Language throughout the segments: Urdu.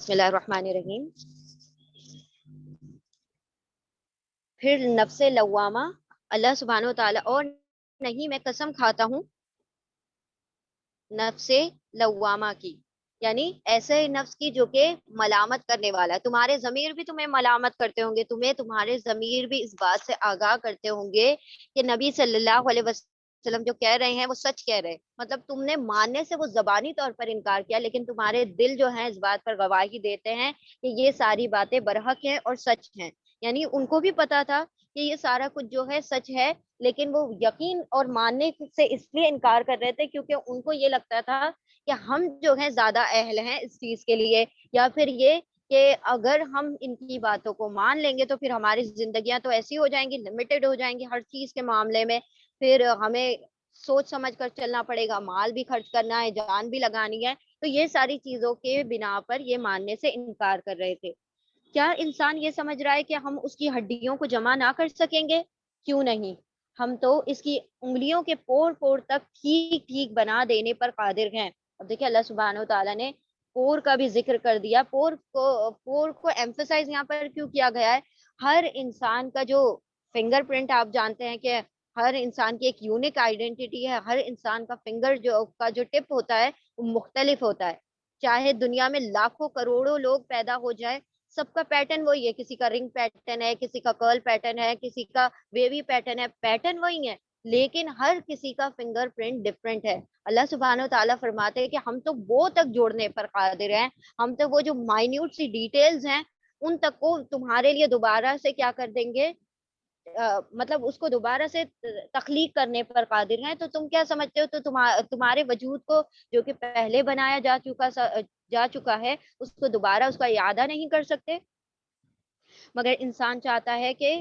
بسم اللہ الرحمن الرحیم. پھر نفس لوامہ اللہ سبحانہ و تعالیٰ، اور نہیں میں قسم کھاتا ہوں نفس لوامہ کی، یعنی ایسے نفس کی جو کہ ملامت کرنے والا ہے. تمہارے ضمیر بھی تمہیں ملامت کرتے ہوں گے، تمہارے ضمیر بھی اس بات سے آگاہ کرتے ہوں گے کہ نبی صلی اللہ علیہ وسلم جو کہہ رہے ہیں وہ سچ کہہ رہے ہیں. مطلب تم نے ماننے سے وہ زبانی طور پر انکار کیا، لیکن تمہارے دل جو ہیں اس بات پر گواہی دیتے ہیں کہ یہ ساری باتیں برحق ہیں اور سچ ہیں. یعنی ان کو بھی پتا تھا کہ یہ سارا کچھ جو ہے سچ ہے، لیکن وہ یقین اور ماننے سے اس لیے انکار کر رہے تھے کیونکہ ان کو یہ لگتا تھا کہ ہم جو ہیں زیادہ اہل ہیں اس چیز کے لیے، یا پھر یہ کہ اگر ہم ان کی باتوں کو مان لیں گے تو پھر ہماری زندگیاں تو ایسی ہو جائیں گی، لمیٹڈ ہو جائیں گی ہر چیز کے معاملے میں. پھر ہمیں سوچ سمجھ کر چلنا پڑے گا، مال بھی خرچ کرنا ہے، جان بھی لگانی ہے. تو یہ ساری چیزوں کے بنا پر یہ ماننے سے انکار کر رہے تھے. کیا انسان یہ سمجھ رہا ہے کہ ہم اس کی ہڈیوں کو جمع نہ کر سکیں گے؟ کیوں نہیں، ہم تو اس کی انگلیوں کے پور پور تک ٹھیک ٹھیک بنا دینے پر قادر ہیں. اب دیکھیں اللہ سبحانہ و تعالیٰ نے پور کا بھی ذکر کر دیا. پور کو ایمفسائز یہاں پر کیوں کیا گیا ہے؟ ہر انسان کا جو فنگر پرنٹ، آپ جانتے ہیں کہ ہر انسان کی ایک یونک آئیڈینٹی ہے. ہر انسان کا فنگر جو ٹپ ہوتا ہے وہ مختلف ہوتا ہے. چاہے دنیا میں لاکھوں کروڑوں لوگ پیدا ہو جائے، سب کا پیٹرن وہی ہے. کسی کا رنگ پیٹرن ہے، کسی کا کرل پیٹرن ہے، کسی کا ویوی پیٹرن ہے. پیٹرن وہی ہے لیکن ہر کسی کا فنگر پرنٹ ڈفرینٹ ہے. اللہ سبحانہ و تعالیٰ فرماتے ہیں کہ ہم تو وہ تک جوڑنے پر قادر ہیں، ہم تو وہ جو مائنیوٹ سی ڈیٹیلز ہیں ان تک کو تمہارے لیے دوبارہ سے کیا کر دیں گے، مطلب اس کو دوبارہ سے تخلیق کرنے پر قادر ہیں. تو تم کیا سمجھتے ہو تو تمہارے وجود کو جو کہ پہلے بنایا جا چکا ہے اس کو دوبارہ اس کا اعادہ نہیں کر سکتے؟ مگر انسان چاہتا ہے کہ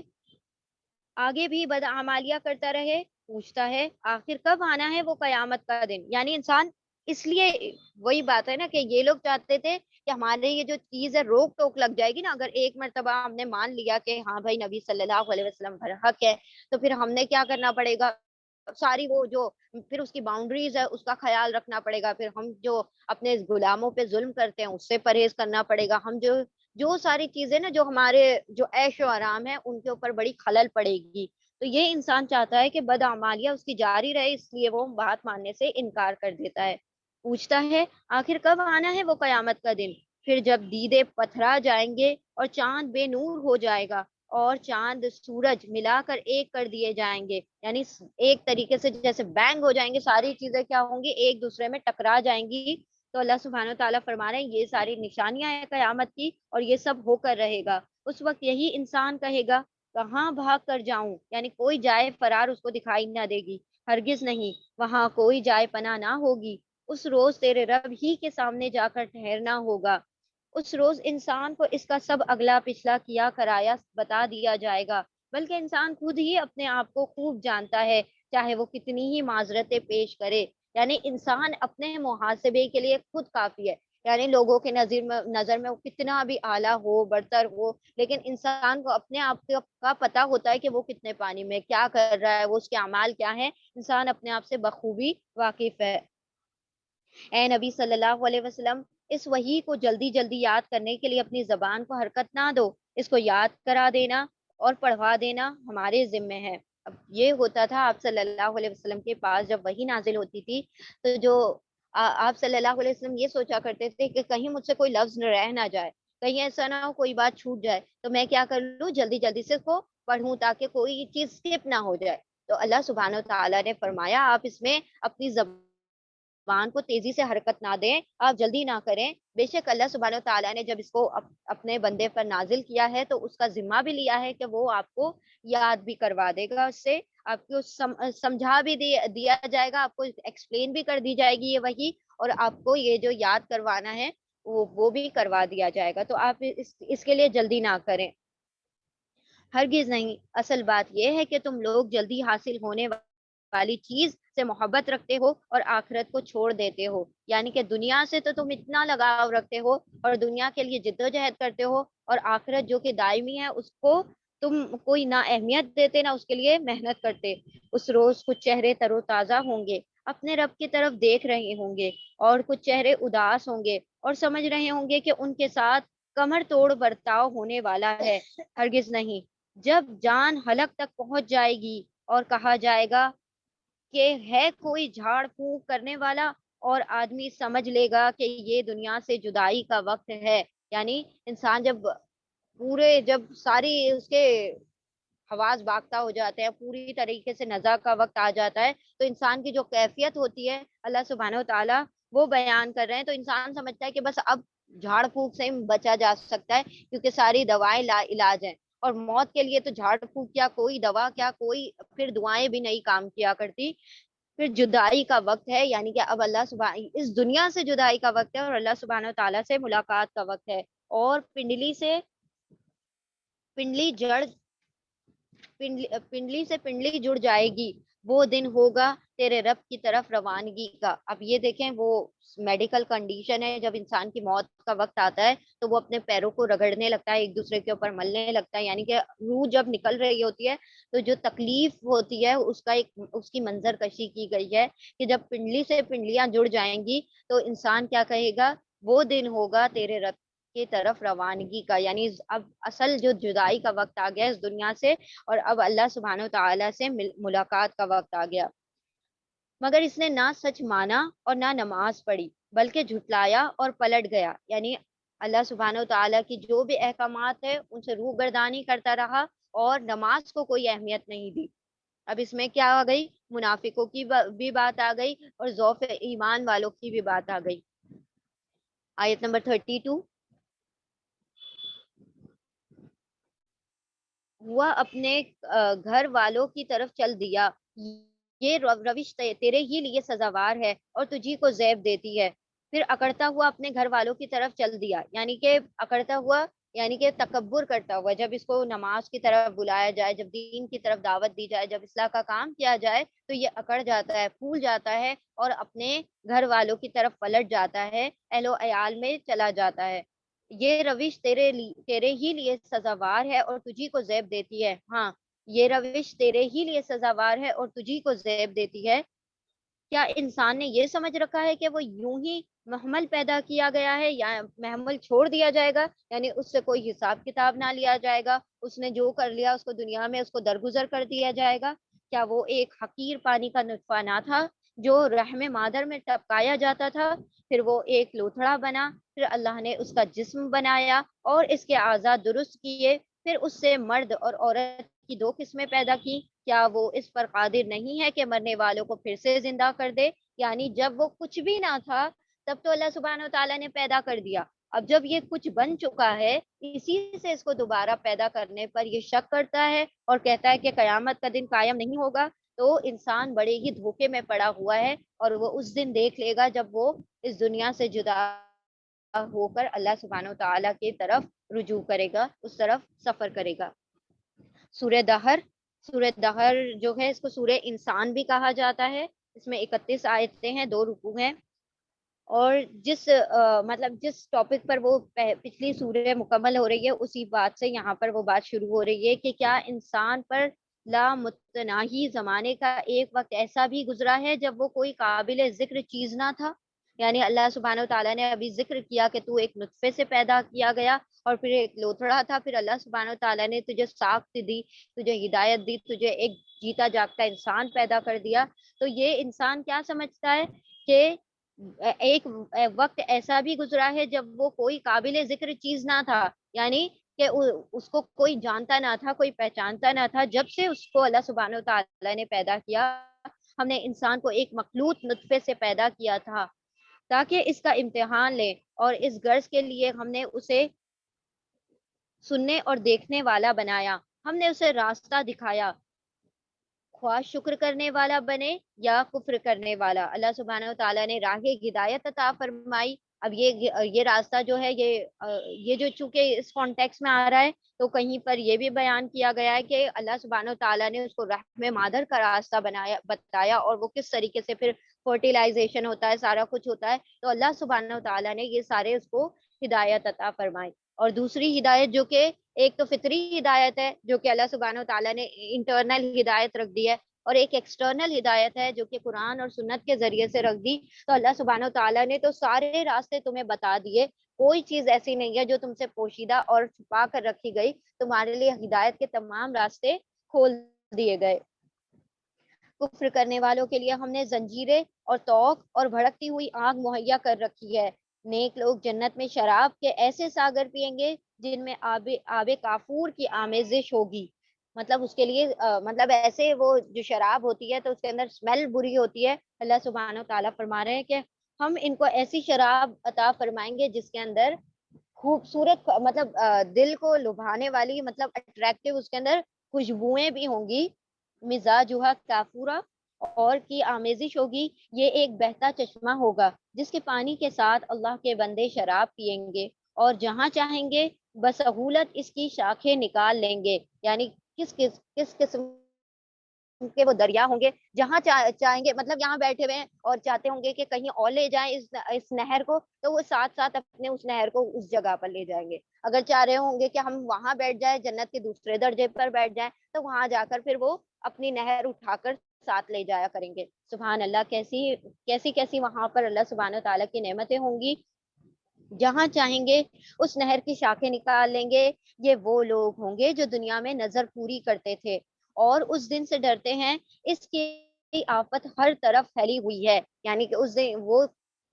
آگے بھی بدعمالیہ کرتا رہے. پوچھتا ہے آخر کب آنا ہے وہ قیامت کا دن. یعنی انسان اس لیے، وہی بات ہے نا کہ یہ لوگ چاہتے تھے کہ ہمارے یہ جو چیز ہے روک ٹوک لگ جائے گی نا. اگر ایک مرتبہ ہم نے مان لیا کہ ہاں بھائی نبی صلی اللہ علیہ وسلم برحق ہے، تو پھر ہم نے کیا کرنا پڑے گا، ساری وہ جو پھر اس کی باؤنڈریز ہے اس کا خیال رکھنا پڑے گا. پھر ہم جو اپنے غلاموں پہ ظلم کرتے ہیں اس سے پرہیز کرنا پڑے گا. ہم جو ساری چیزیں نا جو ہمارے جو عیش و آرام ہے ان کے اوپر بڑی خلل پڑے گی. تو یہ انسان چاہتا ہے کہ بدعمالیہ اس کی جاری رہے، اس لیے وہ بات ماننے سے انکار کر دیتا ہے. پوچھتا ہے آخر کب آنا ہے وہ قیامت کا دن. پھر جب دیدے پتھرا جائیں گے اور چاند بے نور ہو جائے گا اور چاند سورج ملا کر ایک کر دیے جائیں گے، یعنی ایک طریقے سے جیسے بینگ ہو جائیں گے، ساری چیزیں کیا ہوں گی، ایک دوسرے میں ٹکرا جائیں گی. تو اللہ سبحانہ و تعالیٰ فرما رہے ہیں یہ ساری نشانیاں ہیں قیامت کی اور یہ سب ہو کر رہے گا. اس وقت یہی انسان کہے گا کہاں بھاگ کر جاؤں، یعنی کوئی جائے فرار اس کو دکھائی نہ دے گی. ہرگز نہیں، وہاں کوئی جائے پناہ نہ ہوگی. اس روز تیرے رب ہی کے سامنے جا کر ٹھہرنا ہوگا. اس روز انسان کو اس کا سب اگلا پچھلا کیا کرایا بتا دیا جائے گا، بلکہ انسان خود ہی اپنے آپ کو خوب جانتا ہے چاہے وہ کتنی ہی معذرتیں پیش کرے. یعنی انسان اپنے محاسبے کے لیے خود کافی ہے. یعنی لوگوں کے نظر میں وہ کتنا بھی اعلیٰ ہو، برتر ہو، لیکن انسان کو اپنے آپ کا پتا ہوتا ہے کہ وہ کتنے پانی میں کیا کر رہا ہے، وہ اس کے اعمال کیا ہیں. انسان اپنے آپ سے بخوبی واقف ہے. اے نبی صلی اللہ علیہ وسلم، اس وحی کو جلدی جلدی یاد کرنے کے لیے اپنی زبان کو حرکت نہ دو. اس کو یاد کرا دینا اور پڑھوا دینا ہمارے ذمے ہے. اب یہ ہوتا تھا آپ صلی اللہ علیہ وسلم کے پاس جب وحی نازل ہوتی تھی تو جو آپ صلی اللہ علیہ وسلم یہ سوچا کرتے تھے کہ کہیں مجھ سے کوئی لفظ رہ نہ جائے، کہیں ایسا نہ ہو کوئی بات چھوٹ جائے، تو میں کیا کر لوں جلدی جلدی سے اس کو پڑھوں تاکہ کوئی چیز اسکپ نہ ہو جائے. تو اللہ سبحانہ و تعالیٰ نے فرمایا آپ اس میں اپنی زبان کو تیزی سے حرکت نہ دیں، آپ جلدی نہ کریں. بے شک اللہ سبحانہ و تعالیٰ نے جب اس کو اپنے بندے پر نازل کیا ہے تو اس کا ذمہ بھی لیا ہے کہ وہ آپ کو یاد بھی کروا دے گا. اس سے آپ کو سمجھا بھی دیا جائے گا، آپ کو ایکسپلین بھی کر دی جائے گی یہ وحی، اور آپ کو یہ جو یاد کروانا ہے وہ بھی کروا دیا جائے گا. تو آپ اس کے لیے جلدی نہ کریں، ہرگز نہیں. اصل بات یہ ہے کہ تم لوگ جلدی حاصل ہونے والی چیز سے محبت رکھتے ہو اور آخرت کو چھوڑ دیتے ہو. یعنی کہ دنیا سے تو تم اتنا لگاؤ رکھتے ہو اور دنیا کے لیے جدوجہد کرتے ہو، اور آخرت جو کہ دائمی ہے اس کو تم کوئی نہ اہمیت دیتے نہ اس کے لیے محنت کرتے. اس روز کچھ چہرے تر و تازہ ہوں گے، اپنے رب کی طرف دیکھ رہے ہوں گے اور کچھ چہرے اداس ہوں گے اور سمجھ رہے ہوں گے کہ ان کے ساتھ کمر توڑ برتاؤ ہونے والا ہے۔ ہرگز نہیں، جب جان حلق تک پہنچ جائے گی اور کہا جائے گا کہ ہے کوئی جھاڑ پھونک کرنے والا، اور آدمی سمجھ لے گا کہ یہ دنیا سے جدائی کا وقت ہے، یعنی انسان جب ساری اس کے حواس باختہ ہو جاتے ہیں، پوری طریقے سے نزا کا وقت آ جاتا ہے، تو انسان کی جو کیفیت ہوتی ہے اللہ سبحانہ و تعالیٰ وہ بیان کر رہے ہیں۔ تو انسان سمجھتا ہے کہ بس اب جھاڑ پھونک سے ہی بچا جا سکتا ہے، کیونکہ ساری دوائیں لا علاج ہیں، اور موت کے لیے تو جھاڑ پھونک کیا، کوئی دوا کیا، کوئی پھر دعائیں بھی نہیں کام کیا کرتی۔ پھر جدائی کا وقت ہے، یعنی کہ اب اللہ سبحانہ اس دنیا سے جدائی کا وقت ہے اور اللہ سبحانہ و تعالیٰ سے ملاقات کا وقت ہے، اور پنڈلی جڑ پنڈلی سے پنڈلی جڑ جائے گی، وہ دن ہوگا تیرے رب کی طرف روانگی کا۔ اب یہ دیکھیں، وہ میڈیکل کنڈیشن ہے، جب انسان کی موت کا وقت آتا ہے تو وہ اپنے پیروں کو رگڑنے لگتا ہے، ایک دوسرے کے اوپر ملنے لگتا ہے، یعنی کہ روح جب نکل رہی ہوتی ہے تو جو تکلیف ہوتی ہے اس کی منظر کشی کی گئی ہے کہ جب پنڈلی سے پنڈلیاں جڑ جائیں گی تو انسان کیا کہے گا، وہ دن ہوگا تیرے رب کی طرف روانگی کا، یعنی اب اصل جو جدائی کا وقت آ گیا اس دنیا سے، اور اب اللہ سبحانہ و تعالیٰ سے ملاقات کا وقت آ گیا۔ مگر اس نے نہ سچ مانا اور نہ نماز پڑھی، بلکہ جھٹلایا اور پلٹ گیا، یعنی اللہ سبحانہ و تعالیٰ کی جو بھی احکامات ہے ان سے روح گردانی کرتا رہا اور نماز کو کوئی اہمیت نہیں دی۔ اب اس میں کیا آ گئی، منافقوں کی بھی بات آ گئی اور ضعف ایمان والوں کی بھی بات آ گئی۔ آیت نمبر 32، ہوا اپنے گھر والوں کی طرف چل دیا، یہ روش تیرے ہی لیے سزاوار ہے اور تجھی کو زیب دیتی ہے۔ پھر اکڑتا ہوا اپنے گھر والوں کی طرف چل دیا، یعنی کہ اکڑتا ہوا یعنی کہ تکبر کرتا ہوا، جب اس کو نماز کی طرف بلایا جائے، جب دین کی طرف دعوت دی جائے، جب اصلاح کا کام کیا جائے تو یہ اکڑ جاتا ہے، پھول جاتا ہے اور اپنے گھر والوں کی طرف پلٹ جاتا ہے، اہل و عیال میں چلا جاتا ہے۔ یہ روش تیرے ہی لیے سزاوار ہے اور تجھی کو زیب دیتی ہے۔ ہاں، یہ روش تیرے ہی لیے سزاوار ہے اور تجھی کو زیب دیتی ہے۔ کیا انسان نے یہ سمجھ رکھا ہے کہ وہ یوں ہی محمل پیدا کیا گیا ہے یا محمل چھوڑ دیا جائے گا، یعنی اس سے کوئی حساب کتاب نہ لیا جائے گا، اس نے جو کر لیا اس کو دنیا میں اس کو درگزر کر دیا جائے گا؟ کیا وہ ایک حقیر پانی کا نطفہ نہ تھا جو رحم مادر میں ٹپکایا جاتا تھا، پھر وہ ایک لوتھڑا بنا، پھر اللہ نے اس کا جسم بنایا اور اس کے اعضاء درست کیے، پھر اس سے مرد اور عورت کی دو قسمیں پیدا کی؟ کیا وہ اس پر قادر نہیں ہے کہ مرنے والوں کو پھر سے زندہ کر دے؟ یعنی جب وہ کچھ بھی نہ تھا تب تو اللہ سبحانہ و تعالیٰ نے پیدا کر دیا، اب جب یہ کچھ بن چکا ہے اسی سے اس کو دوبارہ پیدا کرنے پر یہ شک کرتا ہے اور کہتا ہے کہ قیامت کا دن قائم نہیں ہوگا، تو انسان بڑے ہی دھوکے میں پڑا ہوا ہے، اور وہ اس دن دیکھ لے گا جب وہ اس دنیا سے جدا ہو کر اللہ سبحانہ و تعالیٰ کی طرف رجوع کرے گا، اس طرف سفر کرے گا۔ سورہ دہر، سورہ دہر جو ہے اس کو سورہ انسان بھی کہا جاتا ہے، اس میں 31 آیتیں ہیں، 2 رکوع ہیں، اور جس ٹاپک پر وہ پچھلی سورہ مکمل ہو رہی ہے اسی بات سے یہاں پر وہ بات شروع ہو رہی ہے کہ کیا انسان پر لامتناہی زمانے کا ایک وقت ایسا بھی گزرا ہے جب وہ کوئی قابل ذکر چیز نہ تھا، یعنی اللہ سبحانہ و تعالیٰ نے ابھی ذکر کیا کہ تو ایک نطفے سے پیدا کیا گیا اور پھر ایک لوتھڑا تھا، پھر اللہ سبحانہ و تعالیٰ نے تجھے ساخت دی، تجھے ہدایت دی، تجھے ایک جیتا جاگتا انسان پیدا کر دیا، تو یہ انسان کیا سمجھتا ہے کہ ایک وقت ایسا بھی گزرا ہے جب وہ کوئی قابل ذکر چیز نہ تھا، یعنی کہ اس کو کوئی جانتا نہ تھا، کوئی پہچانتا نہ تھا، جب سے اس کو اللہ سبحانہ و تعالیٰ نے پیدا کیا، ہم نے انسان کو ایک مخلوط نطفے سے پیدا کیا تھا تاکہ اس کا امتحان لیں، اور اس غرض کے لیے ہم نے اسے سننے اور دیکھنے والا بنایا، ہم نے اسے راستہ دکھایا، خواہ شکر کرنے والا بنے یا کفر کرنے والا۔ اللہ سبحانہ و تعالیٰ نے راہ ہدایت عطا فرمائی۔ اب یہ راستہ جو ہے یہ جو چونکہ اس کانٹیکس میں آ رہا ہے تو کہیں پر یہ بھی بیان کیا گیا ہے کہ اللہ سبحانہ و تعالیٰ نے اس کو رحم مادر کا راستہ بتایا، اور وہ کس طریقے سے پھر فرٹیلائزیشن ہوتا ہے، سارا کچھ ہوتا ہے، تو اللہ سبحانہ و تعالیٰ نے یہ سارے اس کو ہدایت عطا فرمائی۔ اور دوسری ہدایت جو کہ ایک تو فطری ہدایت ہے جو کہ اللہ سبحانہ و تعالیٰ نے انٹرنل ہدایت رکھ دی ہے، اور ایک ایکسٹرنل ہدایت ہے جو کہ قرآن اور سنت کے ذریعے سے رکھ دی. تو اللہ سبحانہ و تعالیٰ نے تو سارے راستے تمہیں بتا دیے, کوئی چیز ایسی نہیں ہے جو تم سے پوشیدہ اور چھپا کر رکھی گئی, تمہارے لیے ہدایت کے تمام راستے کھول دیے گئے. کفر کرنے والوں کے لیے ہم نے زنجیریں اور توق اور بھڑکتی ہوئی آگ مہیا کر رکھی ہے. نیک لوگ جنت میں شراب کے ایسے ساگر پیئیں گے جن میں آب کافور کی آمیزش ہوگی. مطلب اس کے لیے مطلب ایسے وہ جو شراب ہوتی ہے تو اس کے اندر اسمیل بری ہوتی ہے. اللہ سبحانہ و تعالیٰ فرما رہے ہیں کہ ہم ان کو ایسی شراب عطا فرمائیں گے جس کے اندر خوبصورت مطلب دل کو لبھانے والی مطلب اٹریکٹیو اس کے اندر خوشبوئیں بھی ہوں گی. مزاجها کافورا اور کی آمیزش ہوگی. یہ ایک بہتا چشمہ ہوگا جس کے پانی کے ساتھ اللہ کے بندے شراب پیئیں گے اور جہاں چاہیں گے بسہولت اس کی شاخیں نکال لیں گے. یعنی کس قسم کے وہ دریا ہوں گے جہاں چاہیں گے, مطلب یہاں بیٹھے ہوئے ہیں اور چاہتے ہوں گے کہ کہیں اور لے جائیں اس نہر کو, تو وہ ساتھ ساتھ اپنے اس نہر کو اس جگہ پر لے جائیں گے. اگر چاہ رہے ہوں گے کہ ہم وہاں بیٹھ جائیں, جنت کے دوسرے درجے پر بیٹھ جائیں, تو وہاں جا کر پھر وہ اپنی نہر اٹھا کر ساتھ لے جایا کریں گے. سبحان اللہ, کیسی کیسی وہاں پر اللہ سبحانہ و تعالیٰ کی نعمتیں ہوں گی. جہاں چاہیں گے اس نہر کی شاخیں نکال لیں گے. یہ وہ لوگ ہوں گے جو دنیا میں نظر پوری کرتے تھے اور اس دن سے ڈرتے ہیں اس کی آفت ہر طرف پھیلی ہوئی ہے. یعنی کہ اس دن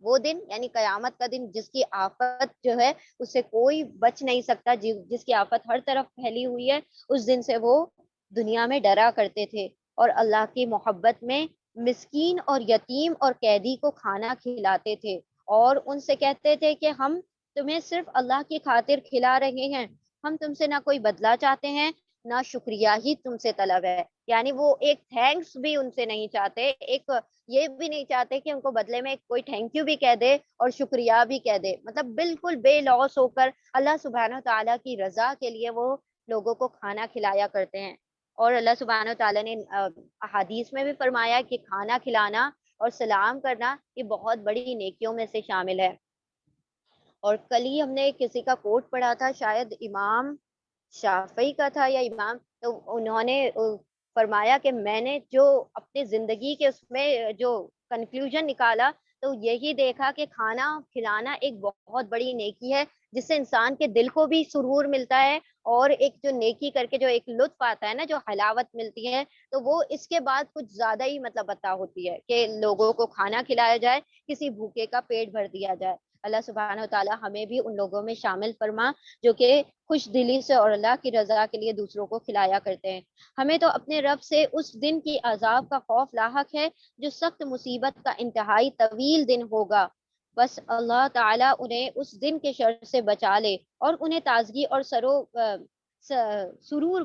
وہ دن یعنی قیامت کا دن جس کی آفت جو ہے اس سے کوئی بچ نہیں سکتا, جس کی آفت ہر طرف پھیلی ہوئی ہے. اس دن سے وہ دنیا میں ڈرا کرتے تھے اور اللہ کی محبت میں مسکین اور یتیم اور قیدی کو کھانا کھلاتے تھے اور ان سے کہتے تھے کہ ہم تمہیں صرف اللہ کی خاطر کھلا رہے ہیں, ہم تم سے نہ کوئی بدلہ چاہتے ہیں نہ شکریہ ہی تم سے طلب ہے. یعنی وہ ایک تھینکس بھی ان سے نہیں چاہتے, ایک یہ بھی نہیں چاہتے کہ ان کو بدلے میں کوئی تھینک یو بھی کہہ دے اور شکریہ بھی کہہ دے. مطلب بالکل بے لوث ہو کر اللہ سبحانہ تعالیٰ کی رضا کے لیے وہ لوگوں کو کھانا کھلایا کرتے ہیں. اور اللہ سبحانہ تعالیٰ نے احادیث میں بھی فرمایا کہ کھانا کھلانا اور سلام کرنا یہ بہت بڑی نیکیوں میں سے شامل ہے. اور کل ہی ہم نے کسی کا کوٹ پڑھا تھا, شاید امام شافعی کا تھا یا امام, تو انہوں نے فرمایا کہ میں نے جو اپنی زندگی کے اس میں جو کنکلوژن نکالا تو یہی دیکھا کہ کھانا کھلانا ایک بہت بڑی نیکی ہے جس سے انسان کے دل کو بھی سرور ملتا ہے اور ایک جو نیکی کر کے جو ایک لطف آتا ہے نا, جو حلاوت ملتی ہے, تو وہ اس کے بعد کچھ زیادہ ہی مطلب عطا ہوتی ہے کہ لوگوں کو کھانا کھلایا جائے, کسی بھوکے کا پیٹ بھر دیا جائے. اللہ سبحانہ و تعالیٰ ہمیں بھی ان لوگوں میں شامل فرما جو کہ خوش دلی سے اور اللہ کی رضا کے لیے دوسروں کو کھلایا کرتے ہیں. ہمیں تو اپنے رب سے اس دن کی عذاب کا خوف لاحق ہے جو سخت مصیبت کا انتہائی طویل دن ہوگا. بس اللہ تعالیٰ انہیں اس دن کے شر سے بچا لے اور انہیں تازگی اور سرور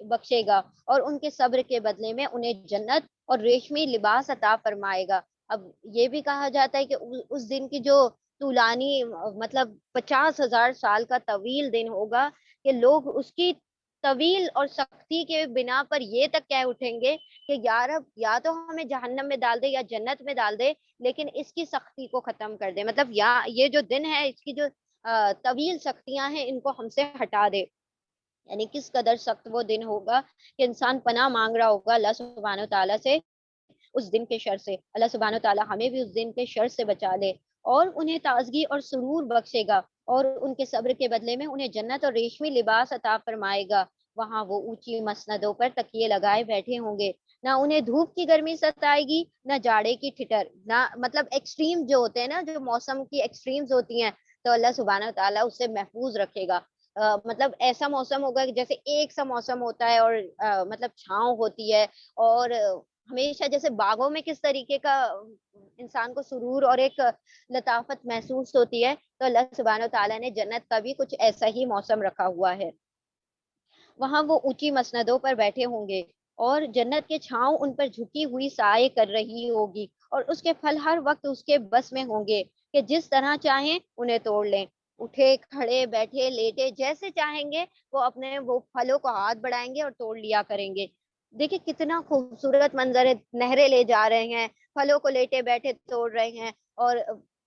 بخشے گا اور ان کے صبر کے بدلے میں انہیں جنت اور ریشمی لباس عطا فرمائے گا. اب یہ بھی کہا جاتا ہے کہ اس دن کی جو طولانی مطلب 50,000 سال کا طویل دن ہوگا کہ لوگ اس کی طویل اور سختی کے بنا پر یہ تک کہہ اٹھیں گے کہ یا رب یا تو ہمیں جہنم میں ڈال دے یا جنت میں ڈال دے, لیکن اس کی سختی کو ختم کر دے. مطلب یا یہ جو دن ہے اس کی جو طویل سختیاں ہیں ان کو ہم سے ہٹا دے. یعنی کس قدر سخت وہ دن ہوگا کہ انسان پناہ مانگ رہا ہوگا اللہ سبحانہ تعالیٰ سے اس دن کے شر سے. اللہ سبحانہ تعالیٰ ہمیں بھی اس دن کے شر سے بچا لے اور انہیں تازگی اور سرور بخشے گا اور ان کے صبر کے بدلے میں انہیں جنت اور ریشمی لباس عطا فرمائے گا. وہاں وہ اونچی مسندوں پر تکیے لگائے بیٹھے ہوں گے, نہ انہیں دھوپ کی گرمی ستائے گی نہ جاڑے کی ٹھٹر, نہ مطلب ایکسٹریم جو ہوتے ہیں نا, جو موسم کی ایکسٹریمز ہوتی ہیں, تو اللہ سبحانہ تعالیٰ اس سے محفوظ رکھے گا. مطلب ایسا موسم ہوگا کہ جیسے ایک سا موسم ہوتا ہے اور مطلب چھاؤں ہوتی ہے اور ہمیشہ جیسے باغوں میں کس طریقے کا انسان کو سرور اور ایک لطافت محسوس ہوتی ہے, تو اللہ سبحانہ تعالیٰ نے جنت کا بھی کچھ ایسا ہی موسم رکھا ہوا ہے. وہاں وہ اونچی مسندوں پر بیٹھے ہوں گے اور جنت کے چھاؤں ان پر جھکی ہوئی سائے کر رہی ہوگی اور اس کے پھل ہر وقت اس کے بس میں ہوں گے کہ جس طرح چاہیں انہیں توڑ لیں. اٹھے کھڑے بیٹھے لیٹے جیسے چاہیں گے وہ اپنے وہ پھلوں کو ہاتھ بڑھائیں گے اور توڑ لیا کریں گے. دیکھیں کتنا خوبصورت منظر ہے, نہریں لے جا رہے ہیں, پھلوں کو لیٹے بیٹھے توڑ رہے ہیں اور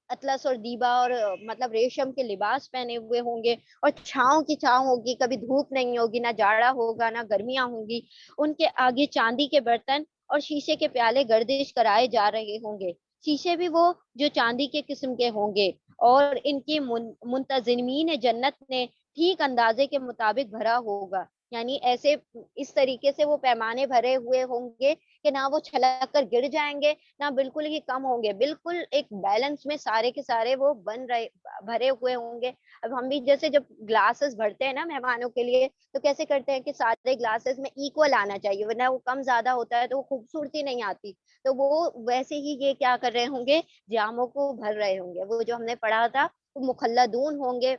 اطلس اور دیبا اور مطلب ریشم کے لباس پہنے ہوئے ہوں گے اور چھاؤں کی چھاؤں ہوگی, کبھی دھوپ نہیں ہوگی, نہ جاڑا ہوگا نہ گرمیاں ہوں گی. ان کے آگے چاندی کے برتن اور شیشے کے پیالے گردش کرائے جا رہے ہوں گے. شیشے بھی وہ جو چاندی کے قسم کے ہوں گے, اور ان کی منتظمین جنت نے ٹھیک اندازے کے مطابق بھرا ہوگا. یعنی ایسے اس طریقے سے وہ پیمانے بھرے ہوئے ہوں گے کہ نہ وہ چھلک کر گر جائیں گے, نہ بالکل ہی کم ہوں گے, بالکل ایک بیلنس میں سارے کے سارے وہ بھرے ہوئے ہوں گے. اب ہم بھی جیسے جب گلاسز بھرتے ہیں نا مہمانوں کے لیے, تو کیسے کرتے ہیں کہ سارے گلاسز میں ایکول آنا چاہیے, ورنہ وہ کم زیادہ ہوتا ہے تو وہ خوبصورتی نہیں آتی. تو وہ ویسے ہی یہ کیا کر رہے ہوں گے, جاموں کو بھر رہے ہوں گے. وہ جو ہم نے پڑھا تھا وہ مخلدون ہوں گے,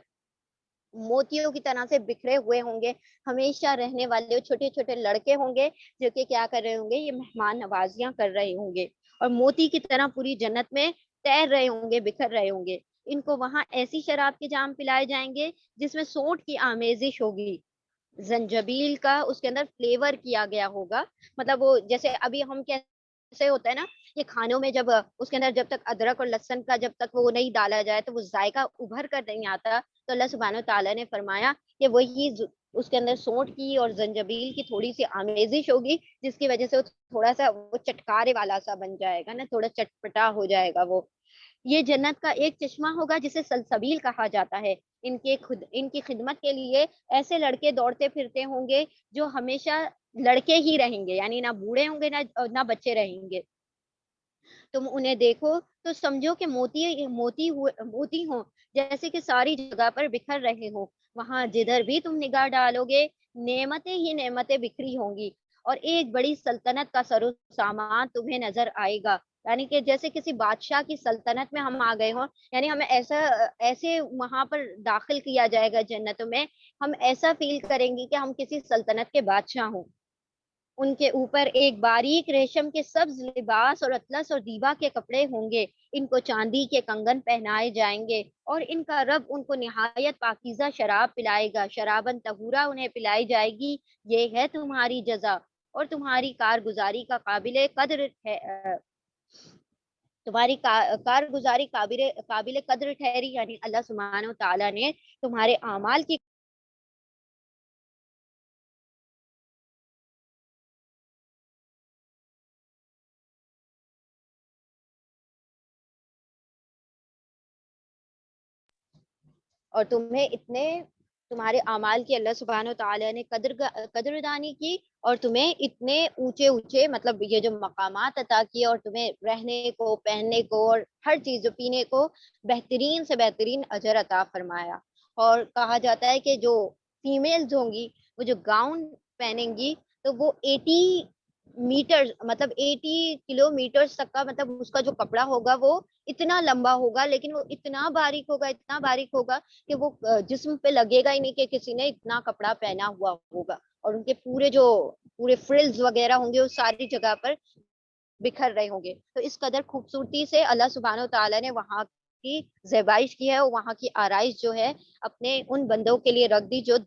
موتیوں کی طرح سے بکھرے ہوئے ہوں گے, ہمیشہ رہنے والے چھوٹے چھوٹے لڑکے ہوں گے جو کہ کیا کر رہے ہوں گے, یہ مہمان نوازیاں کر رہے ہوں گے, اور موتی کی طرح پوری جنت میں تیر رہے ہوں گے, بکھر رہے ہوں گے. ان کو وہاں ایسی شراب کے جام پلائے جائیں گے جس میں سونٹ کی آمیزش ہوگی, زنجبیل کا اس کے اندر فلیور کیا گیا ہوگا. مطلب وہ جیسے ابھی ہم کیسے ہوتا ہے نا, یہ کھانوں میں جب اس کے اندر جب تک ادرک اور لہسن کا جب تک وہ نہیں ڈالا جائے تو وہ ذائقہ ابھر کر نہیں آتا. تو اللہ سبحانہ تعالیٰ نے فرمایا کہ وہی اس کے اندر سونٹ کی اور زنجبیل کی تھوڑی سی آمیزش ہوگی, جس کی وجہ سے وہ تھوڑا سا وہ چٹکارے والا سا بن جائے گا نا, تھوڑا چٹپٹا ہو جائے گا. وہ یہ جنت کا ایک چشمہ ہوگا جسے سلسبیل کہا جاتا ہے. ان کی خدمت کے لیے ایسے لڑکے دوڑتے پھرتے ہوں گے جو ہمیشہ لڑکے ہی رہیں گے, یعنی نہ بوڑھے ہوں گے نہ بچے رہیں گے. تم انہیں دیکھو تو سمجھو کہ موتی ہوں, جیسے کہ ساری جگہ پر بکھر رہے ہوں. وہاں جدھر بھی تم نگاہ ڈالو گے نعمتیں ہی نعمتیں بکھری ہوں گی, اور ایک بڑی سلطنت کا سر و سامان تمہیں نظر آئے گا. یعنی کہ جیسے کسی بادشاہ کی سلطنت میں ہم آ گئے ہوں, یعنی ہمیں ایسے وہاں پر داخل کیا جائے گا جنت میں, ہم ایسا فیل کریں گے کہ ہم کسی سلطنت کے بادشاہ ہوں. ان کے اوپر ایک باریک ریشم کے سبز لباس اور اطلس اور دیبا کے کپڑے ہوں گے. ان کو چاندی کے کنگن پہنائے جائیں گے, اور ان کا رب ان کو نہایت پاکیزہ شراب پلائے گا. شرابن طہورا انہیں پلائی جائے گی. یہ ہے تمہاری جزا, اور تمہاری کارگزاری کا قابل قدر ہے, تمہاری کارگزاری قابل قدر ٹھہری. یعنی اللہ سبحانہ و تعالیٰ نے تمہارے اعمال کی اور تمہارے اعمال کی اللہ سبحانہ و تعالیٰ نے قدردانی کی, اور تمہیں اتنے اونچے اونچے مطلب یہ جو مقامات عطا کیے, اور تمہیں رہنے کو, پہننے کو, اور ہر چیز جو پینے کو بہترین سے بہترین اجر عطا فرمایا. اور کہا جاتا ہے کہ جو فیمیلز ہوں گی وہ جو گاؤن پہنیں گی تو وہ 80 میٹر مطلب 80 کلومیٹر تک کا مطلب اس کا جو کپڑا ہوگا وہ اتنا لمبا ہوگا, لیکن وہ اتنا باریک ہوگا کہ وہ جسم پہ لگے گا ہی نہیں کہ کسی نے اتنا کپڑا پہنا ہوا ہوگا. اور ان کے پورے فرلز وغیرہ ہوں گے وہ ساری جگہ پر بکھر رہے ہوں گے. تو اس قدر خوبصورتی سے اللہ سبحانہ و تعالیٰ نے وہاں کی زیبائش کی ہے, اور وہاں کی آرائش جو ہے اپنے ان بندوں کے لیے رکھ دی جو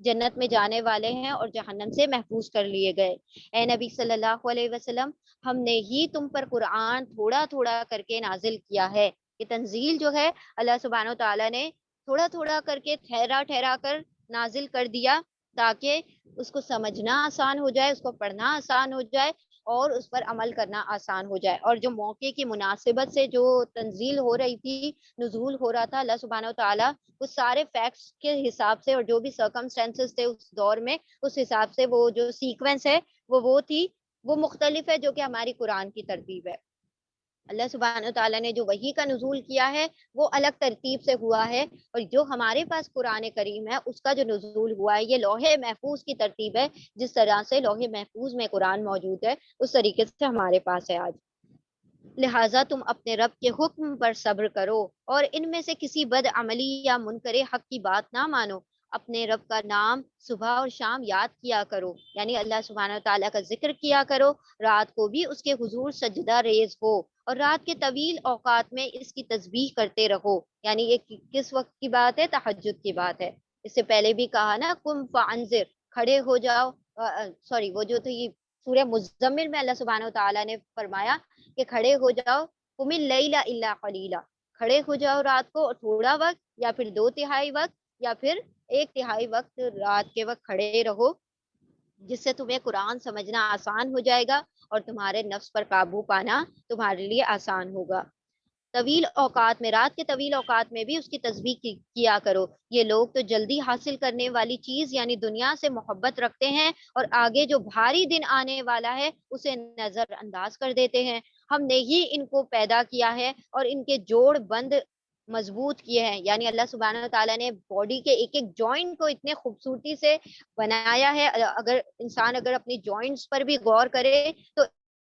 جنت میں جانے والے ہیں اور جہنم سے محفوظ کر لیے گئے. اے نبی صلی اللہ علیہ وسلم, ہم نے ہی تم پر قرآن تھوڑا تھوڑا کر کے نازل کیا ہے. یہ تنزیل جو ہے اللہ سبحانہ و تعالیٰ نے تھوڑا تھوڑا کر کے ٹھہرا کر نازل کر دیا, تاکہ اس کو سمجھنا آسان ہو جائے, اس کو پڑھنا آسان ہو جائے, اور اس پر عمل کرنا آسان ہو جائے. اور جو موقع کی مناسبت سے جو تنزیل ہو رہی تھی, نزول ہو رہا تھا, اللہ سبحانہ و تعالیٰ اس سارے فیکٹس کے حساب سے اور جو بھی سرکمسٹینسز تھے اس دور میں, اس حساب سے وہ جو سیکوینس ہے وہ تھی, وہ مختلف ہے جو کہ ہماری قرآن کی ترتیب ہے. اللہ سبحانہ تعالیٰ نے جو وحی کا نزول کیا ہے وہ الگ ترتیب سے ہوا ہے, اور جو ہمارے پاس قرآن کریم ہے اس کا جو نزول ہوا ہے یہ لوح محفوظ کی ترتیب ہے. جس طرح سے لوح محفوظ میں قرآن موجود ہے اس طریقے سے ہمارے پاس ہے آج. لہٰذا تم اپنے رب کے حکم پر صبر کرو, اور ان میں سے کسی بد عملی یا منکر حق کی بات نہ مانو. اپنے رب کا نام صبح اور شام یاد کیا کرو, یعنی اللہ سبحانہ تعالیٰ کا ذکر کیا کرو. رات کو بھی اس کے حضور سجدہ ریز ہو, اور رات کے طویل اوقات میں اس کی تسبیح کرتے رہو. یعنی یہ کس وقت کی بات ہے؟ تہجد کی بات ہے. اس سے پہلے بھی کہا نا قم فانذر, کھڑے ہو جاؤ. سوری وہ جو تھی سورہ مزمل میں اللہ سبحانہ تعالیٰ نے فرمایا کہ کھڑے ہو جاؤ, قم اللیل الا قلیلا, کھڑے ہو جاؤ رات کو اور تھوڑا وقت, یا پھر 2/3 وقت, یا پھر 1/3 وقت رات کے وقت کھڑے رہو, جس سے تمہیں قرآن سمجھنا آسان ہو جائے گا اور تمہارے نفس پر قابو پانا تمہارے لیے آسان ہوگا۔ طویل اوقات میں، رات کے طویل اوقات میں بھی اس کی تسبیح کیا کرو۔ یہ لوگ تو جلدی حاصل کرنے والی چیز یعنی دنیا سے محبت رکھتے ہیں اور آگے جو بھاری دن آنے والا ہے اسے نظر انداز کر دیتے ہیں۔ ہم نے ہی ان کو پیدا کیا ہے اور ان کے جوڑ بند مضبوط کیے ہیں، یعنی اللہ سبحانہ تعالیٰ نے باڈی کے ایک ایک جوائنٹ کو اتنے خوبصورتی سے بنایا ہے۔ اگر انسان اپنی جوائنٹس پر بھی غور کرے تو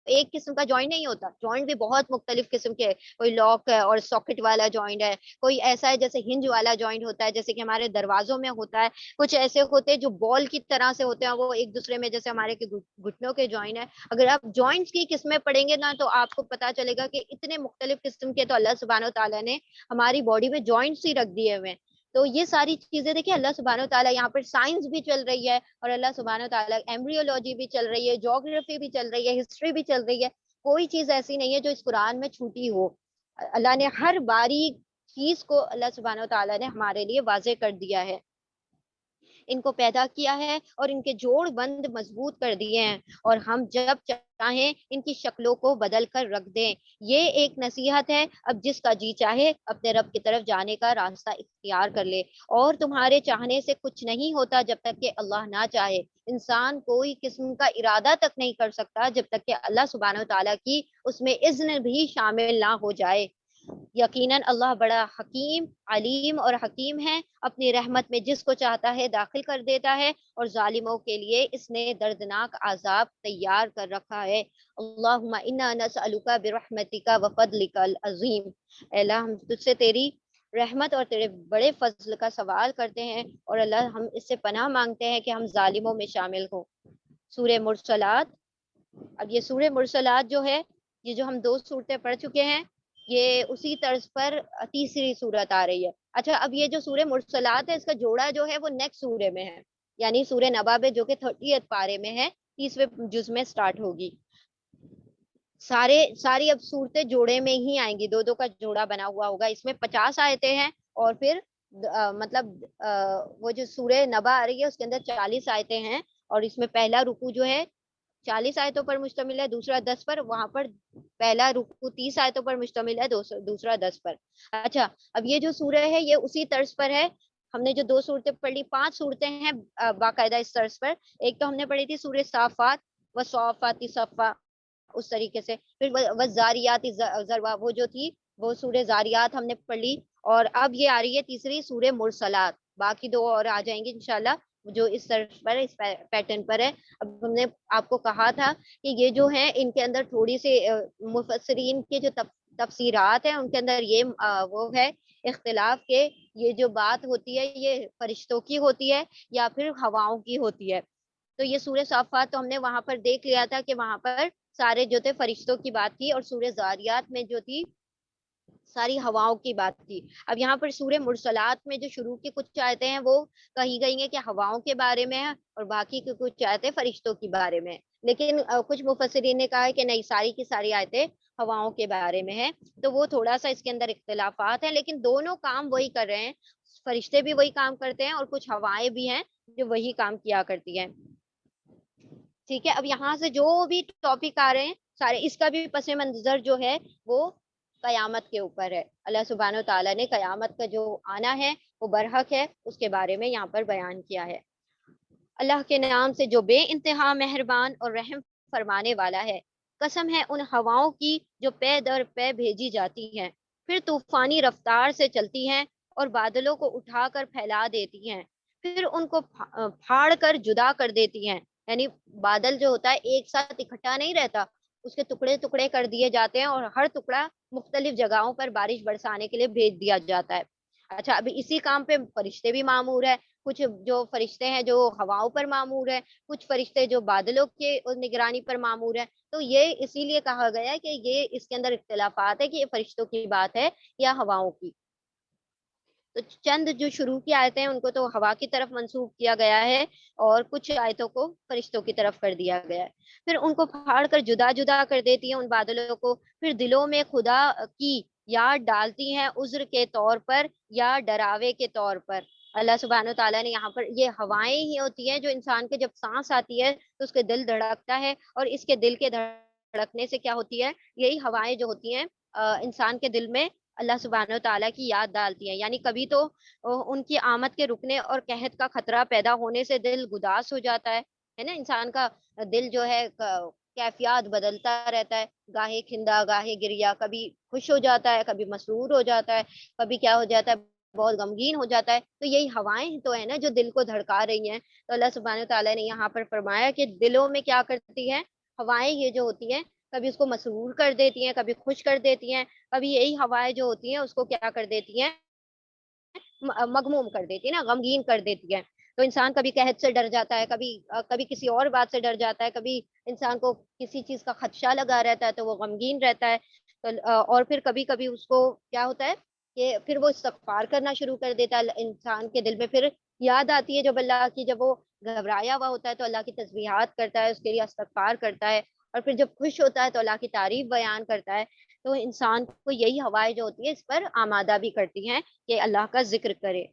ایک قسم کا جوائنٹ نہیں ہوتا، جوائنٹ بھی بہت مختلف قسم کے، کوئی لاک ہے اور ساکٹ والا جوائنٹ ہے، کوئی ایسا ہے جیسے ہنج والا جوائنٹ ہوتا ہے جیسے کہ ہمارے دروازوں میں ہوتا ہے، کچھ ایسے ہوتے ہیں جو بال کی طرح سے ہوتے ہیں، وہ ایک دوسرے میں جیسے ہمارے گھٹنوں کے جوائنٹ ہے۔ اگر آپ جوائنٹس کی قسمیں پڑھیں گے نا تو آپ کو پتا چلے گا کہ اتنے مختلف قسم کے تو اللہ سبحانہ تعالیٰ نے ہماری باڈی میں جوائنٹس ہی رکھ دیے ہوئے ہیں۔ تو یہ ساری چیزیں دیکھیں اللہ سبحانہ تعالیٰ، یہاں پر سائنس بھی چل رہی ہے اور اللہ سبحانہ تعالیٰ ایمبریولوجی بھی چل رہی ہے، جیوگرافی بھی چل رہی ہے، ہسٹری بھی چل رہی ہے۔ کوئی چیز ایسی نہیں ہے جو اس قرآن میں چھوٹی ہو۔ اللہ نے ہر باریک چیز کو اللہ سبحانہ تعالیٰ نے ہمارے لیے واضح کر دیا ہے، ان کو پیدا کیا ہے اور ان کے جوڑ بند مضبوط کر دیے ہیں، اور ہم جب چاہیں ان کی شکلوں کو بدل کر رکھ دیں۔ یہ ایک نصیحت ہے، اب جس کا جی چاہے اپنے رب کی طرف جانے کا راستہ اختیار کر لے، اور تمہارے چاہنے سے کچھ نہیں ہوتا جب تک کہ اللہ نہ چاہے۔ انسان کوئی قسم کا ارادہ تک نہیں کر سکتا جب تک کہ اللہ سبحانہ تعالیٰ کی اس میں اذن بھی شامل نہ ہو جائے۔ یقیناً اللہ بڑا حکیم، علیم اور حکیم ہے، اپنی رحمت میں جس کو چاہتا ہے داخل کر دیتا ہے، اور ظالموں کے لیے اس نے دردناک عذاب تیار کر رکھا ہے۔ اللہم انا نسألک برحمتک وفضلک العظیم۔ اے اللہ، ہم تجھ سے تیری رحمت اور تیرے بڑے فضل کا سوال کرتے ہیں، اور اللہ ہم اس سے پناہ مانگتے ہیں کہ ہم ظالموں میں شامل ہوں۔ سورہ مرسلات۔ اب یہ سورہ مرسلات جو ہے، یہ جو ہم دو صورتیں پڑھ چکے ہیں، یہ اسی طرز پر تیسری صورت آ رہی ہے۔ اچھا، اب یہ جو سورہ مرسلات ہے اس کا جوڑا جو ہے وہ نیکسٹ سورے میں ہے، یعنی سورہ نبا میں جو کہ 30 پارے میں ہے، 30ویں جز میں سٹارٹ ہوگی۔ ساری اب صورتیں جوڑے میں ہی آئیں گی، دو دو کا جوڑا بنا ہوا ہوگا، اس میں 50 آیتیں ہیں، اور پھر مطلب وہ جو سورہ نبا آ رہی ہے اس کے اندر 40 آیتیں ہیں، اور اس میں پہلا رکوع جو ہے 40 آیتوں پر مشتمل ہے، دوسرا 10 پر، وہاں پر پہلا رکوع 30 آیتوں پر مشتمل ہے، دوسرا 10 پر۔ اچھا، اب یہ جو سورہ ہے یہ اسی طرز پر ہے، ہم نے جو دو صورتیں پڑھ لی، 5 صورتیں ہیں باقاعدہ اس طرز پر۔ ایک تو ہم نے پڑھی تھی سورہ صافات، وصافات صفا، اس طریقے سے، پھر وزاریات ذروا، وہ جو تھی وہ سورہ زاریات ہم نے پڑھ لی، اور اب یہ آ رہی ہے تیسری سورہ مرسلات، باقی دو اور آ جائیں گی انشاءاللہ جو اس طرز پر اس پیٹرن پر ہے۔ اب ہم نے آپ کو کہا تھا کہ یہ جو ہیں ان کے اندر تھوڑی سی مفسرین کے جو تفسیرات ہیں ان کے اندر یہ وہ ہے اختلاف کے یہ جو بات ہوتی ہے یہ فرشتوں کی ہوتی ہے یا پھر ہواؤں کی ہوتی ہے۔ تو یہ سورہ صافات تو ہم نے وہاں پر دیکھ لیا تھا کہ وہاں پر سارے جو تھے فرشتوں کی بات تھی، اور سورہ زاریات میں جو تھی ساری ہواؤں کی بات تھی۔ اب یہاں پر سورہ مرسلات میں جو شروع کی کچھ آیتیں ہیں وہ کہی گئی ہیں کہ ہواؤں کے بارے میں ہے، اور باقی کی کچھ آیتیں فرشتوں کے بارے میں، لیکن کچھ مفسرین نے کہا ہے کہ نہیں، ساری کی ساری آیتیں ہواؤں کے بارے میں ہیں۔ تو وہ تھوڑا سا اس کے اندر اختلافات ہیں، لیکن دونوں کام وہی کر رہے ہیں، فرشتے بھی وہی کام کرتے ہیں اور کچھ ہوائیں بھی ہیں جو وہی کام کیا کرتی ہیں۔ ٹھیک ہے، اب یہاں سے جو بھی ٹاپک آ رہے ہیں سارے، اس کا بھی پس منظر جو ہے وہ قیامت کے اوپر ہے۔ اللہ سبحانہ تعالیٰ نے قیامت کا جو آنا ہے وہ برحق ہے، اس کے بارے میں یہاں پر بیان کیا ہے۔ اللہ کے نام سے جو بے انتہا مہربان اور رحم فرمانے والا ہے، قسم ہے ان ہواؤں کی جو پے در پے بھیجی جاتی ہیں، پھر طوفانی رفتار سے چلتی ہیں اور بادلوں کو اٹھا کر پھیلا دیتی ہیں، پھر ان کو پھاڑ کر جدا کر دیتی ہیں، یعنی بادل جو ہوتا ہے ایک ساتھ اکٹھا نہیں رہتا، اس کے ٹکڑے ٹکڑے کر دیے جاتے ہیں، اور ہر ٹکڑا مختلف جگہوں پر بارش برسانے کے لیے بھیج دیا جاتا ہے۔ اچھا، ابھی اسی کام پہ فرشتے بھی مامور ہے، کچھ جو فرشتے ہیں جو ہواؤں پر مامور ہے، کچھ فرشتے جو بادلوں کے نگرانی پر مامور ہے۔ تو یہ اسی لیے کہا گیا ہے کہ یہ اس کے اندر اختلافات ہے کہ یہ فرشتوں کی بات ہے یا ہواؤں کی۔ تو چند جو شروع کی آیتیں ہیں ان کو تو ہوا کی طرف منسوب کیا گیا ہے، اور کچھ آیتوں کو فرشتوں کی طرف کر دیا گیا ہے۔ پھر ان کو پھاڑ کر جدا جدا کر دیتی ہیں ان بادلوں کو، پھر دلوں میں خدا کی یاد ڈالتی ہیں عذر کے طور پر یا ڈراوے کے طور پر۔ اللہ سبحانہ تعالیٰ نے یہاں پر یہ ہوائیں ہی ہوتی ہیں جو انسان کے جب سانس آتی ہے تو اس کے دل دھڑکتا ہے، اور اس کے دل کے دھڑکنے سے کیا ہوتی ہے، یہی ہوائیں جو ہوتی ہیں انسان کے دل میں اللہ سبحانہ و تعالیٰ کی یاد ڈالتی ہیں. یعنی کبھی تو ان کی آمد کے رکنے اور قحط کا خطرہ پیدا ہونے سے دل گداس ہو جاتا ہے نا. انسان کا دل جو ہے کیفیات بدلتا رہتا ہے، گاہے کھندا گاہے گریا، کبھی خوش ہو جاتا ہے، کبھی مسرور ہو جاتا ہے، کبھی کیا ہو جاتا ہے، بہت غمگین ہو جاتا ہے. تو یہی ہوائیں تو ہے نا جو دل کو دھڑکا رہی ہیں. تو اللہ سبحانہ و تعالیٰ نے یہاں پر فرمایا کہ دلوں میں کیا کرتی ہیں ہوائیں، یہ جو ہوتی ہیں کبھی اس کو مسرور کر دیتی ہیں، کبھی خوش کر دیتی ہیں، کبھی یہی ہوائیں جو ہوتی ہیں اس کو کیا کر دیتی ہیں، مغموم کر دیتی ہے نا، غمگین کر دیتی ہے. تو انسان کبھی قحط سے ڈر جاتا ہے، کبھی کبھی کسی اور بات سے ڈر جاتا ہے، کبھی انسان کو کسی چیز کا خدشہ لگا رہتا ہے تو وہ غمگین رہتا ہے. تو اور پھر کبھی کبھی اس کو کیا ہوتا ہے کہ پھر وہ استغفار کرنا شروع کر دیتا ہے. انسان کے دل میں پھر یاد آتی ہے جب اللہ کی، جب وہ گھبرایا ہوا ہوتا ہے تو اللہ کی تسبیحات کرتا ہے، اس کے لیے استغفار کرتا ہے. اور پھر جب خوش ہوتا ہے تو اللہ کی تعریف بیان کرتا ہے. تو انسان کو یہی ہوائیں جو ہوتی ہے اس پر آمادہ بھی کرتی ہیں کہ اللہ کا ذکر کرے.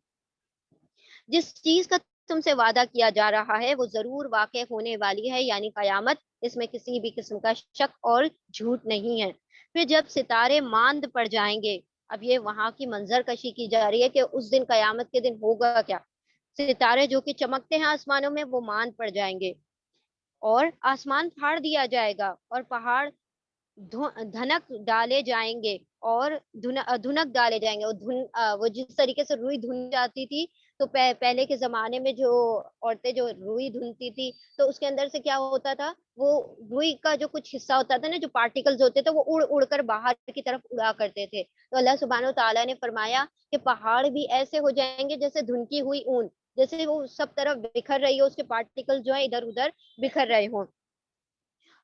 جس چیز کا تم سے وعدہ کیا جا رہا ہے وہ ضرور واقع ہونے والی ہے، یعنی قیامت. اس میں کسی بھی قسم کا شک اور جھوٹ نہیں ہے. پھر جب ستارے ماند پڑ جائیں گے، اب یہ وہاں کی منظر کشی کی جا رہی ہے کہ اس دن قیامت کے دن ہوگا کیا. ستارے جو کہ چمکتے ہیں آسمانوں میں وہ ماند پڑ جائیں گے اور آسمان پھاڑ دیا جائے گا اور پہاڑ دھنک ڈالے جائیں گے اور دھنک ڈالے جائیں گے. وہ جس طریقے سے روئی دھن جاتی تھی تو پہلے کے زمانے میں جو عورتیں جو روئی دھنتی تھی تو اس کے اندر سے کیا ہوتا تھا، وہ روئی کا جو کچھ حصہ ہوتا تھا نا، جو پارٹیکلز ہوتے تھے وہ اڑ اڑ کر باہر کی طرف اڑا کرتے تھے. تو اللہ سبحانہ و تعالیٰ نے فرمایا کہ پہاڑ بھی ایسے ہو جائیں گے جیسے دھنکی ہوئی اون، جیسے وہ سب طرف بکھر رہی ہو، اس کے پارٹیکل جو ہے ادھر ادھر بکھر رہے ہوں.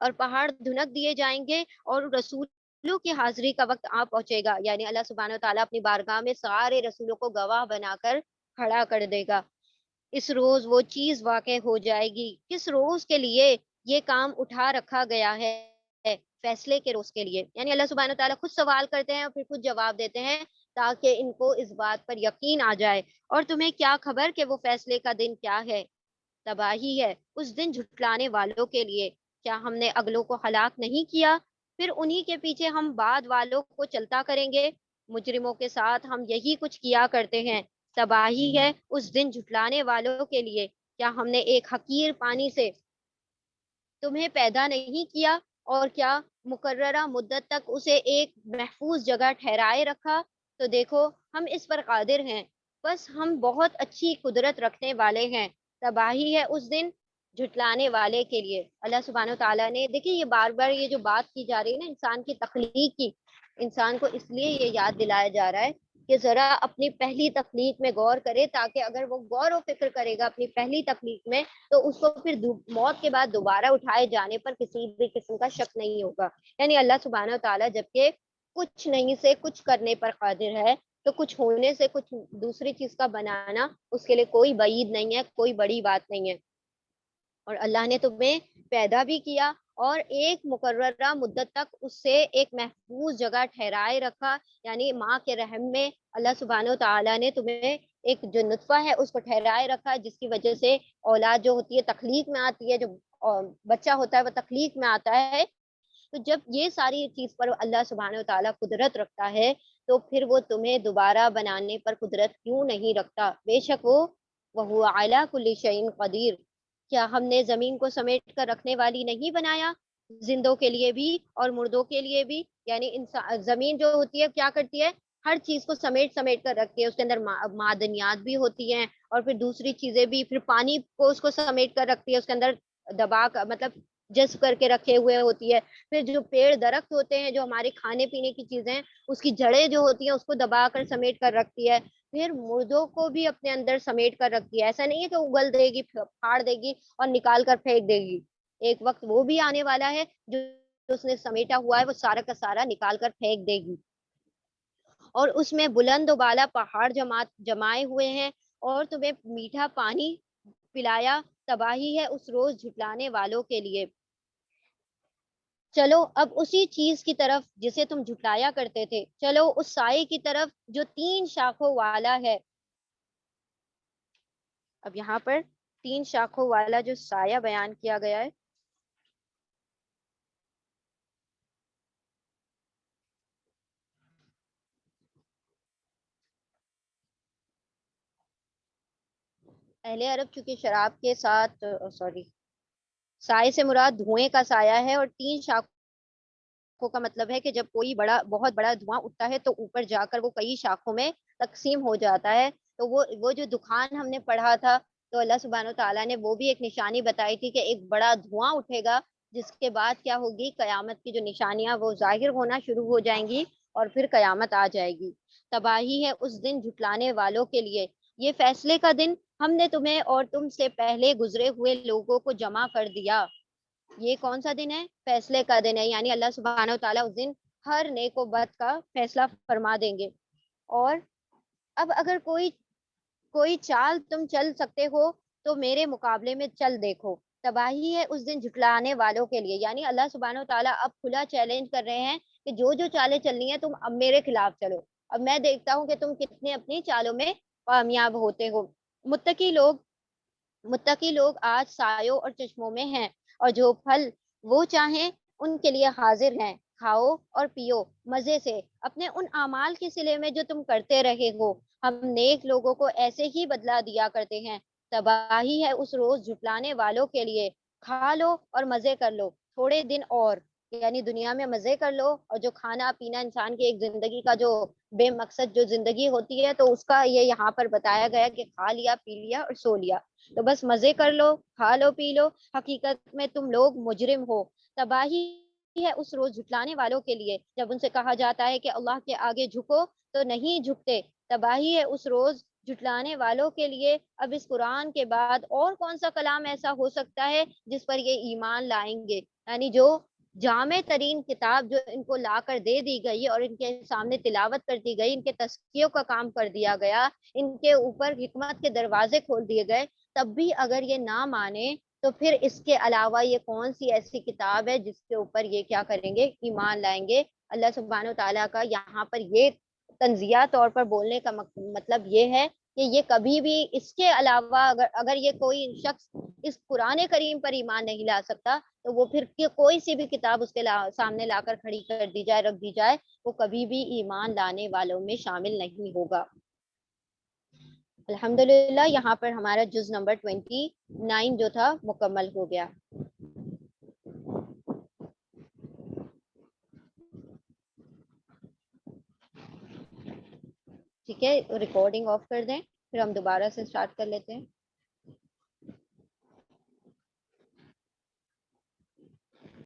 اور پہاڑ دھنک دیے جائیں گے اور رسولوں کی حاضری کا وقت آ پہنچے گا. یعنی اللہ سبحانہ و تعالیٰ اپنی بارگاہ میں سارے رسولوں کو گواہ بنا کر کھڑا کر دے گا. اس روز وہ چیز واقع ہو جائے گی کس روز کے لیے یہ کام اٹھا رکھا گیا ہے، فیصلے کے روز کے لیے. یعنی اللہ سبحانہ و تعالیٰ خود سوال کرتے ہیں اور پھر خود جواب دیتے ہیں تاکہ ان کو اس بات پر یقین آ جائے. اور تمہیں کیا خبر کہ وہ فیصلے کا دن کیا ہے، تباہی ہے اس دن جھٹلانے والوں کے لیے. کیا ہم نے اگلوں کو ہلاک نہیں کیا، پھر انہی کے پیچھے ہم بعد والوں کو چلتا کریں گے. مجرموں کے ساتھ ہم یہی کچھ کیا کرتے ہیں. تباہی ہے اس دن جھٹلانے والوں کے لیے. کیا ہم نے ایک حقیر پانی سے تمہیں پیدا نہیں کیا اور کیا مقررہ مدت تک اسے ایک محفوظ جگہ ٹھہرائے رکھا. تو دیکھو ہم اس پر قادر ہیں، بس ہم بہت اچھی قدرت رکھنے والے ہیں. تباہی ہے اس دن جھٹلانے والے کے لیے. اللہ سبحانہ و تعالیٰ نے دیکھیے یہ بار بار یہ جو بات کی جا رہی ہے نا انسان کی تخلیق کی، انسان کو اس لیے یہ یاد دلایا جا رہا ہے کہ ذرا اپنی پہلی تخلیق میں غور کرے، تاکہ اگر وہ غور و فکر کرے گا اپنی پہلی تخلیق میں تو اس کو پھر موت کے بعد دوبارہ اٹھائے جانے پر کسی بھی قسم کا شک نہیں ہوگا. یعنی اللہ سبحانہ و تعالیٰ جبکہ کچھ نہیں سے کچھ کرنے پر قادر ہے، تو کچھ ہونے سے کچھ دوسری چیز کا بنانا اس کے لیے کوئی بعید نہیں ہے، کوئی بڑی بات نہیں ہے. اور اللہ نے تمہیں پیدا بھی کیا اور ایک مقررہ مدت تک اس سے ایک محفوظ جگہ ٹھہرائے رکھا. یعنی ماں کے رحم میں اللہ سبحانہ و تعالیٰ نے تمہیں ایک جو نطفہ ہے اس کو ٹھہرائے رکھا، جس کی وجہ سے اولاد جو ہوتی ہے تخلیق میں آتی ہے، جو بچہ ہوتا ہے وہ تخلیق میں آتا ہے. تو جب یہ ساری چیز پر اللہ سبحانہ و تعالیٰ قدرت رکھتا ہے تو پھر وہ تمہیں دوبارہ بنانے پر قدرت کیوں نہیں رکھتا. بے شک وہ علی کل شیء قدیر. کیا ہم نے زمین کو سمیٹ کر رکھنے والی نہیں بنایا، زندوں کے لیے بھی اور مردوں کے لیے بھی. یعنی زمین جو ہوتی ہے کیا کرتی ہے، ہر چیز کو سمیٹ سمیٹ کر رکھتی ہے. اس کے اندر معدنیات بھی ہوتی ہیں اور پھر دوسری چیزیں بھی، پھر پانی کو اس کو سمیٹ کر رکھتی ہے، اس کے اندر دبا کر مطلب جذب کر کے رکھے ہوئے ہوتی ہے. پھر جو پیڑ درخت ہوتے ہیں جو ہمارے کھانے پینے کی چیزیں ہیں اس کی جڑیں جو ہوتی ہیں اس کو دبا کر سمیٹ کر رکھتی ہے. پھر مردوں کو بھی اپنے اندر سمیٹ کر رکھتی ہے. ایسا نہیں ہے کہ اگل دے گی پھاڑ دے گی اور نکال کر پھینک دے گی. ایک وقت وہ بھی آنے والا ہے جو اس نے سمیٹا ہوا ہے وہ سارا کا سارا نکال کر پھینک دے گی. اور اس میں بلند و بالا پہاڑ جمائے ہوئے ہیں اور تمہیں میٹھا پانی پلایا. تباہی ہے اس روز جھٹلانے والوں کے لیے. چلو اب اسی چیز کی طرف جسے تم جھٹلایا کرتے تھے، چلو اس سائے کی طرف جو 3 شاخوں والا ہے. اب یہاں پر 3 شاخوں والا جو سایہ بیان کیا گیا ہے اہل عرب چونکہ شراب کے ساتھ سوری سائے سے مراد دھوئیں کا سایہ ہے، اور 3 شاخوں کا مطلب ہے کہ جب کوئی بہت بڑا دھواں اٹھتا ہے تو اوپر جا کر وہ کئی شاخوں میں تقسیم ہو جاتا ہے. تو وہ جو دخان ہم نے پڑھا تھا، تو اللہ سبحانہ و تعالیٰ نے وہ بھی ایک نشانی بتائی تھی کہ ایک بڑا دھواں اٹھے گا، جس کے بعد کیا ہوگی، قیامت کی جو نشانیاں وہ ظاہر ہونا شروع ہو جائیں گی اور پھر قیامت آ جائے گی. تباہی ہے اس دن جھٹلانے والوں کے لیے. یہ فیصلے کا دن، ہم نے تمہیں اور تم سے پہلے گزرے ہوئے لوگوں کو جمع کر دیا. یہ کون سا دن ہے؟ فیصلے کا دن ہے، یعنی اللہ سبحانہ و تعالیٰ اس دن ہر نیک و بد کا فیصلہ فرما دیں گے. اور اب اگر کوئی چال تم چل سکتے ہو تو میرے مقابلے میں چل دیکھو. تباہی ہے اس دن جھٹلانے والوں کے لیے، یعنی اللہ سبحانہ و تعالیٰ اب کھلا چیلنج کر رہے ہیں کہ جو جو چالیں چلنی ہیں تم اب میرے خلاف چلو. اب میں دیکھتا ہوں کہ تم کتنے اپنی چالوں میں کامیاب ہوتے ہو. متقی لوگ متقی لوگ آج سایوں اور چشموں میں ہیں، اور جو پھل وہ چاہیں ان کے لیے حاضر ہیں. کھاؤ اور پیو مزے سے اپنے ان اعمال کے صلے میں جو تم کرتے رہے ہو. ہم نیک لوگوں کو ایسے ہی بدلا دیا کرتے ہیں. تباہی ہے اس روز جھٹلانے والوں کے لیے. کھا لو اور مزے کر لو تھوڑے دن اور، یعنی دنیا میں مزے کر لو. اور جو کھانا پینا انسان کی ایک زندگی کا جو بے مقصد جو زندگی ہوتی ہے، تو اس کا یہ یہاں پر بتایا گیا کہ کھا لیا پی لیا اور سو لیا. تو بس مزے کر لو، کھا لو پی لو، حقیقت میں تم لوگ مجرم ہو. تباہی ہے اس روز جھٹلانے والوں کے لیے. جب ان سے کہا جاتا ہے کہ اللہ کے آگے جھکو تو نہیں جھکتے. تباہی ہے اس روز جھٹلانے والوں کے لیے. اب اس قرآن کے بعد اور کون سا کلام ایسا ہو سکتا ہے جس پر یہ ایمان لائیں گے؟ یعنی جو جامع ترین کتاب جو ان کو لا کر دے دی گئی اور ان کے سامنے تلاوت کر دی گئی، ان کے تزکیوں کا کام کر دیا گیا، ان کے اوپر حکمت کے دروازے کھول دیے گئے، تب بھی اگر یہ نہ مانے تو پھر اس کے علاوہ یہ کون سی ایسی کتاب ہے جس کے اوپر یہ کیا کریں گے؟ ایمان لائیں گے. اللہ سبحانہ و تعالیٰ کا یہاں پر یہ تنزیہ طور پر بولنے کا مطلب یہ ہے کہ یہ کبھی بھی اس کے علاوہ اگر یہ کوئی شخص اس قرآن کریم پر ایمان نہیں لا سکتا، تو وہ پھر کوئی سی بھی کتاب اس کے سامنے لا کر کھڑی کر دی جائے، رکھ دی جائے، وہ کبھی بھی ایمان لانے والوں میں شامل نہیں ہوگا. الحمدللہ یہاں پر ہمارا جز نمبر 29 جو تھا مکمل ہو گیا. ٹھیک ہے، ریکارڈنگ آف کر دیں، پھر ہم دوبارہ سے سٹارٹ کر لیتے ہیں.